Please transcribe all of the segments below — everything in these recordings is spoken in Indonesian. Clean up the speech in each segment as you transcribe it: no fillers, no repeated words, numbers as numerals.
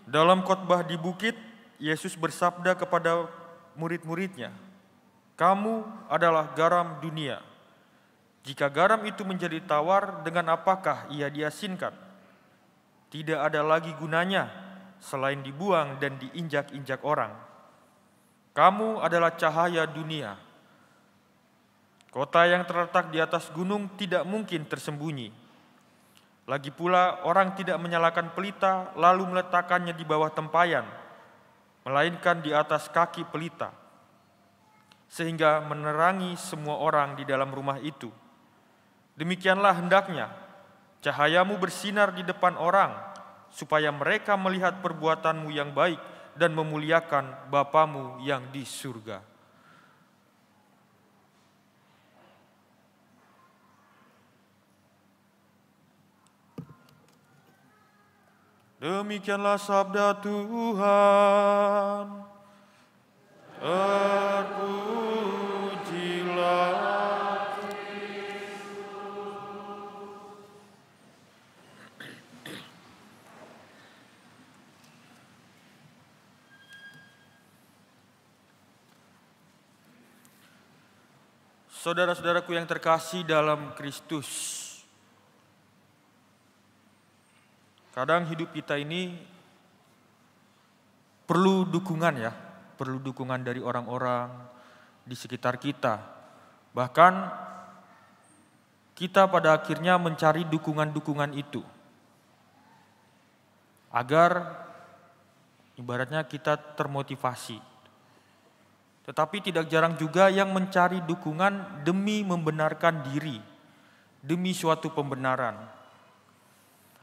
Dalam khotbah di bukit, Yesus bersabda kepada murid-muridnya, "Kamu adalah garam dunia. Jika garam itu menjadi tawar, dengan apakah ia diasinkan? Tidak ada lagi gunanya selain dibuang dan diinjak-injak orang. Kamu adalah cahaya dunia. Kota yang terletak di atas gunung tidak mungkin tersembunyi. Lagi pula orang tidak menyalakan pelita lalu meletakkannya di bawah tempayan, melainkan di atas kaki pelita, sehingga menerangi semua orang di dalam rumah itu. Demikianlah hendaknya cahayamu bersinar di depan orang, supaya mereka melihat perbuatanmu yang baik dan memuliakan Bapamu yang di surga." Demikianlah sabda Tuhan. Terpujilah saudara-saudaraku yang terkasih dalam Kristus. Kadang hidup kita ini perlu dukungan ya, perlu dukungan dari orang-orang di sekitar kita. Bahkan kita pada akhirnya mencari dukungan-dukungan itu agar ibaratnya kita termotivasi. Tetapi tidak jarang juga yang mencari dukungan demi membenarkan diri, demi suatu pembenaran,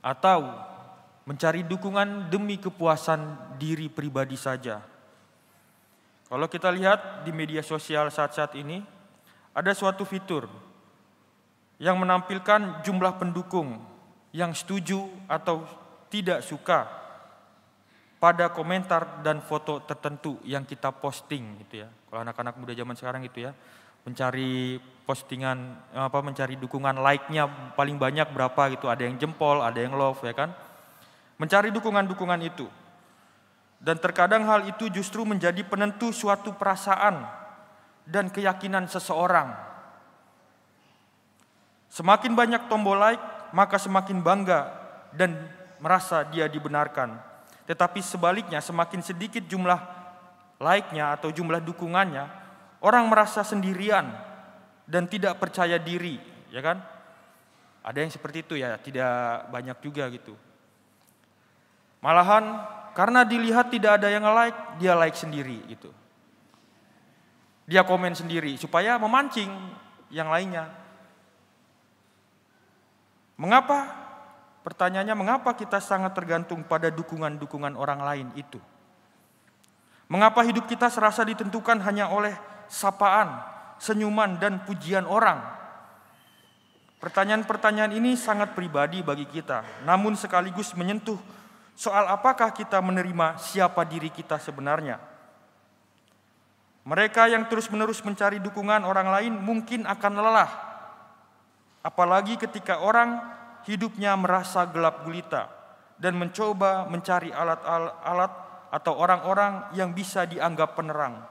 atau mencari dukungan demi kepuasan diri pribadi saja. Kalau kita lihat di media sosial saat-saat ini, ada suatu fitur yang menampilkan jumlah pendukung yang setuju atau tidak suka pada komentar dan foto tertentu yang kita posting gitu ya. Kalau anak-anak muda zaman sekarang gitu ya, mencari postingan mencari dukungan, like-nya paling banyak berapa gitu, ada yang jempol, ada yang love ya kan. Mencari dukungan-dukungan itu. Dan terkadang hal itu justru menjadi penentu suatu perasaan dan keyakinan seseorang. Semakin banyak tombol like, maka semakin bangga dan merasa dia dibenarkan. Tetapi sebaliknya, semakin sedikit jumlah like-nya atau jumlah dukungannya, orang merasa sendirian dan tidak percaya diri, ya kan? Ada yang seperti itu ya, tidak banyak juga gitu. Malahan karena dilihat tidak ada yang nge-like, dia like sendiri gitu. Dia komen sendiri supaya memancing yang lainnya. Mengapa? Pertanyaannya, mengapa kita sangat tergantung pada dukungan-dukungan orang lain itu? Mengapa hidup kita serasa ditentukan hanya oleh sapaan, senyuman, dan pujian orang? Pertanyaan-pertanyaan ini sangat pribadi bagi kita, namun sekaligus menyentuh soal apakah kita menerima siapa diri kita sebenarnya. Mereka yang terus-menerus mencari dukungan orang lain mungkin akan lelah. Apalagi ketika orang hidupnya merasa gelap gulita dan mencoba mencari alat-alat atau orang-orang yang bisa dianggap penerang.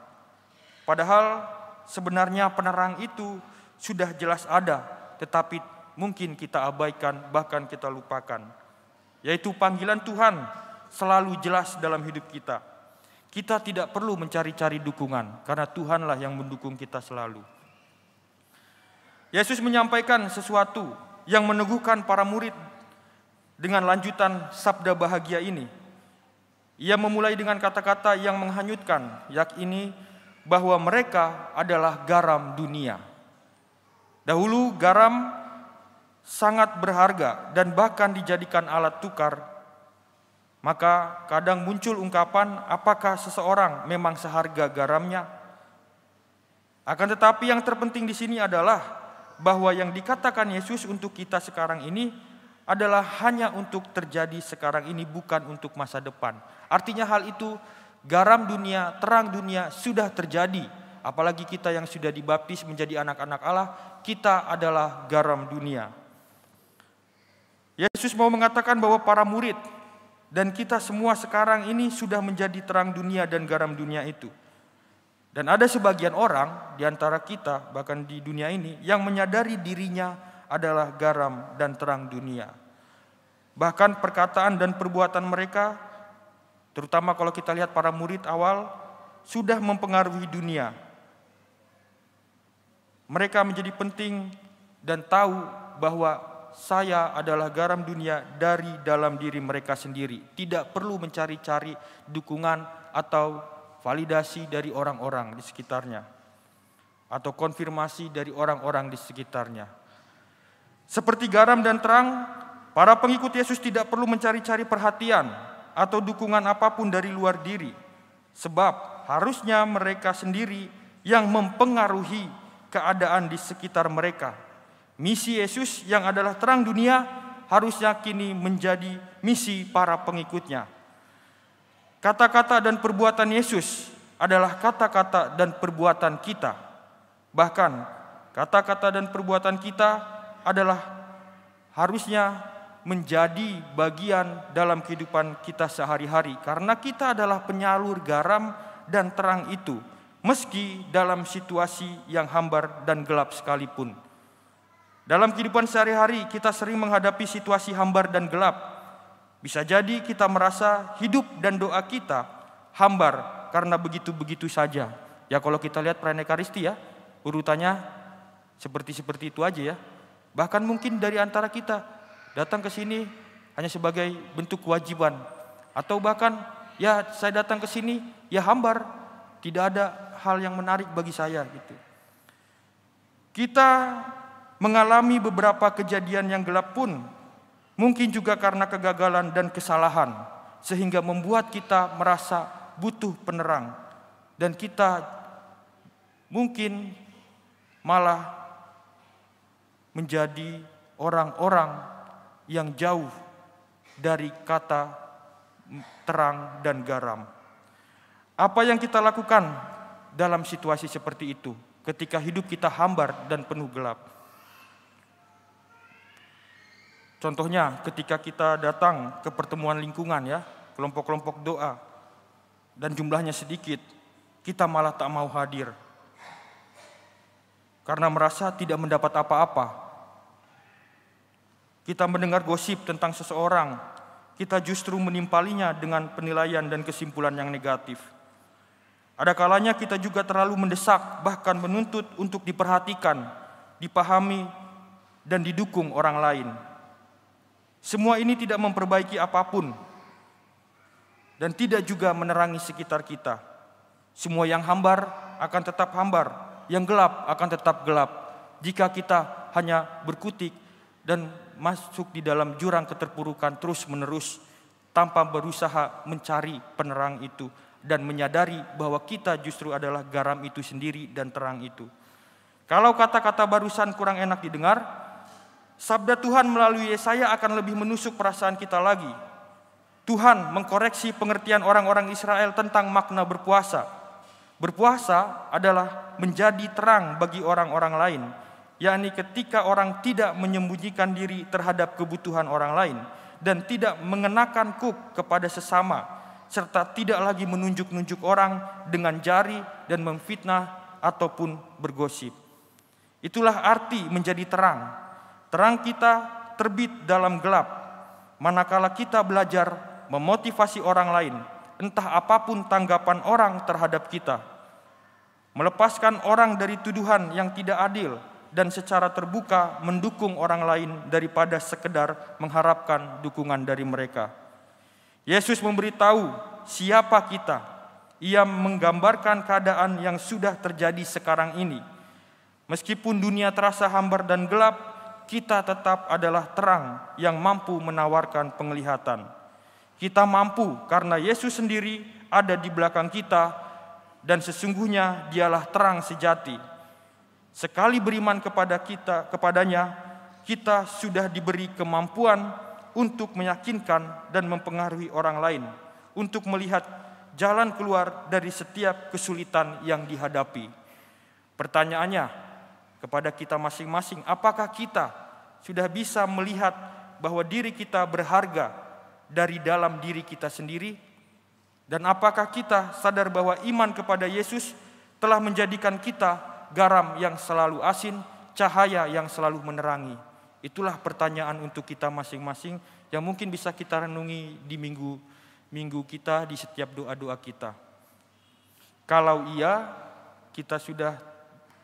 Padahal sebenarnya penerang itu sudah jelas ada, tetapi mungkin kita abaikan, bahkan kita lupakan. Yaitu panggilan Tuhan selalu jelas dalam hidup kita. Kita tidak perlu mencari-cari dukungan, karena Tuhanlah yang mendukung kita selalu. Yesus menyampaikan sesuatu yang meneguhkan para murid dengan lanjutan sabda bahagia ini. Ia memulai dengan kata-kata yang menghanyutkan, yakni bahwa mereka adalah garam dunia. Dahulu garam sangat berharga dan bahkan dijadikan alat tukar. Maka kadang muncul ungkapan, apakah seseorang memang seharga garamnya? Akan tetapi yang terpenting di sini adalah bahwa yang dikatakan Yesus untuk kita sekarang ini adalah hanya untuk terjadi sekarang ini, bukan untuk masa depan. Artinya hal itu, garam dunia, terang dunia sudah terjadi. Apalagi kita yang sudah dibaptis menjadi anak-anak Allah, kita adalah garam dunia. Yesus mau mengatakan bahwa para murid Dan kita semua sekarang ini sudah menjadi terang dunia dan garam dunia itu. Dan ada sebagian orang di antara kita, bahkan di dunia ini, yang menyadari dirinya adalah garam dan terang dunia. Bahkan perkataan dan perbuatan mereka, terutama kalau kita lihat para murid awal, sudah mempengaruhi dunia. Mereka menjadi penting dan tahu bahwa saya adalah garam dunia dari dalam diri mereka sendiri. Tidak perlu mencari-cari dukungan atau validasi dari orang-orang di sekitarnya, atau konfirmasi dari orang-orang di sekitarnya. Seperti garam dan terang, para pengikut Yesus tidak perlu mencari-cari perhatian atau dukungan apapun dari luar diri, sebab harusnya mereka sendiri yang mempengaruhi keadaan di sekitar mereka. Misi Yesus yang adalah terang dunia harusnya kini menjadi misi para pengikutnya. Kata-kata dan perbuatan Yesus adalah kata-kata dan perbuatan kita. Bahkan kata-kata dan perbuatan kita adalah harusnya menjadi bagian dalam kehidupan kita sehari-hari. Karena kita adalah penyalur garam dan terang itu, meski dalam situasi yang hambar dan gelap sekalipun. Dalam kehidupan sehari-hari kita sering menghadapi situasi hambar dan gelap. Bisa jadi kita merasa hidup dan doa kita hambar karena begitu-begitu saja. Ya kalau kita lihat perayaan Ekaristi ya, urutannya seperti itu aja ya. Bahkan mungkin dari antara kita datang ke sini hanya sebagai bentuk kewajiban. Atau bahkan ya saya datang ke sini ya hambar, tidak ada hal yang menarik bagi saya gitu. Kita mengalami beberapa kejadian yang gelap pun, mungkin juga karena kegagalan dan kesalahan, sehingga membuat kita merasa butuh penerang. Dan kita mungkin malah menjadi orang-orang yang jauh dari kata terang dan garam. Apa yang kita lakukan dalam situasi seperti itu, ketika hidup kita hambar dan penuh gelap? Contohnya ketika kita datang ke pertemuan lingkungan ya, kelompok-kelompok doa, dan jumlahnya sedikit, kita malah tak mau hadir. Karena merasa tidak mendapat apa-apa. Kita mendengar gosip tentang seseorang, kita justru menimpalinya dengan penilaian dan kesimpulan yang negatif. Ada kalanya kita juga terlalu mendesak, bahkan menuntut untuk diperhatikan, dipahami, dan didukung orang lain. Semua ini tidak memperbaiki apapun dan tidak juga menerangi sekitar kita. Semua yang hambar akan tetap hambar, yang gelap akan tetap gelap jika kita hanya berkutik dan masuk di dalam jurang keterpurukan terus-menerus tanpa berusaha mencari penerang itu dan menyadari bahwa kita justru adalah garam itu sendiri dan terang itu. Kalau kata-kata barusan kurang enak didengar, sabda Tuhan melalui Yesaya akan lebih menusuk perasaan kita lagi. Tuhan mengkoreksi pengertian orang-orang Israel tentang makna berpuasa. Berpuasa adalah menjadi terang bagi orang-orang lain, yakni ketika orang tidak menyembunyikan diri terhadap kebutuhan orang lain dan tidak mengenakan kuk kepada sesama, serta tidak lagi menunjuk-nunjuk orang dengan jari dan memfitnah ataupun bergosip. Itulah arti menjadi terang. Terang kita terbit dalam gelap, manakala kita belajar memotivasi orang lain, entah apapun tanggapan orang terhadap kita. Melepaskan orang dari tuduhan yang tidak adil dan secara terbuka mendukung orang lain daripada sekedar mengharapkan dukungan dari mereka. Yesus memberitahu siapa kita. Ia menggambarkan keadaan yang sudah terjadi sekarang ini. Meskipun dunia terasa hambar dan gelap, kita tetap adalah terang yang mampu menawarkan penglihatan. Kita mampu karena Yesus sendiri ada di belakang kita dan sesungguhnya dialah terang sejati. Sekali beriman kepadanya, kita sudah diberi kemampuan untuk meyakinkan dan mempengaruhi orang lain, untuk melihat jalan keluar dari setiap kesulitan yang dihadapi. Pertanyaannya kepada kita masing-masing, apakah kita sudah bisa melihat bahwa diri kita berharga dari dalam diri kita sendiri? Dan apakah kita sadar bahwa iman kepada Yesus telah menjadikan kita garam yang selalu asin, cahaya yang selalu menerangi? Itulah pertanyaan untuk kita masing-masing yang mungkin bisa kita renungi di minggu kita, di setiap doa-doa kita. Kalau iya, kita sudah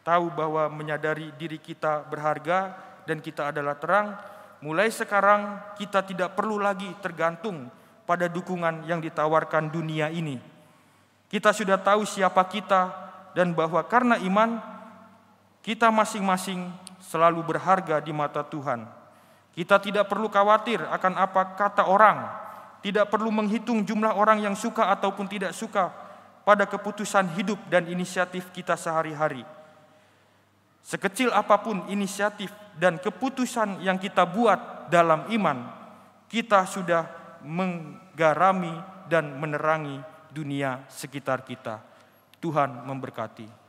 tahu bahwa menyadari diri kita berharga dan kita adalah terang, mulai sekarang kita tidak perlu lagi tergantung pada dukungan yang ditawarkan dunia ini. Kita sudah tahu siapa kita dan bahwa karena iman, kita masing-masing selalu berharga di mata Tuhan. Kita tidak perlu khawatir akan apa kata orang, tidak perlu menghitung jumlah orang yang suka ataupun tidak suka pada keputusan hidup dan inisiatif kita sehari-hari. Sekecil apapun inisiatif dan keputusan yang kita buat dalam iman, kita sudah menggarami dan menerangi dunia sekitar kita. Tuhan memberkati.